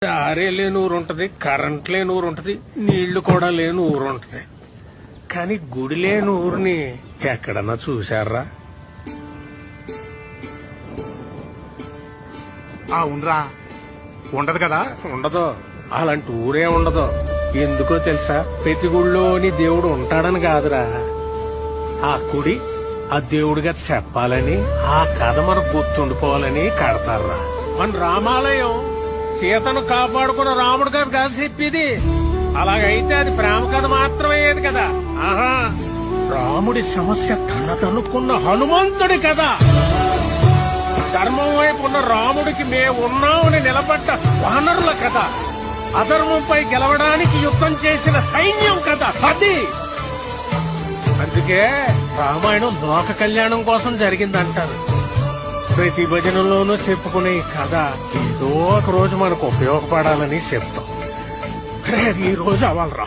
దారే లేని ఊరు ఉంటది, కరెంట్ లేని ఊరు ఉంటది, నీళ్లు కూడా లేని ఊరు ఉంటది. కానీ గుడి లేని ఊరిని ఎక్కడన్నా చూశారా? ఉండరా ఉండదు కదా. ఉండదు, అలాంటి ఊరే ఉండదు. ఎందుకో తెలుసా? ప్రతి గుడిలోని దేవుడు ఉంటాడని కాదురా, ఆ గుడి ఆ దేవుడిగా చెప్పాలని, ఆ కథ మనకు గుర్తుండిపోవాలని కడతారా. మన రామాలయం సీతను కాపాడుకున్న రాముడు కథ కాదు చెప్పేది. అలాగైతే అది ప్రేమ కథ మాత్రమయ్యేది కదా. ఆహా, రాముడి సమస్య తనదనుకున్న హనుమంతుడి కథ. ధర్మం వైపు ఉన్న రాముడికి మేమున్నామని నిలబడ్డ వానరుల కథ. అధర్మంపై గెలవడానికి యుద్ధం చేసిన సైన్యం కథ అది. అందుకే రామాయణం లోక కళ్యాణం కోసం జరిగిందంటారు. ప్రతి భజనలోనూ చెప్పుకునే ఈ కథ ఏదో ఒక రోజు మనకు ఉపయోగపడాలని చెప్తాం. ఈ రోజు అవ్వాలరా.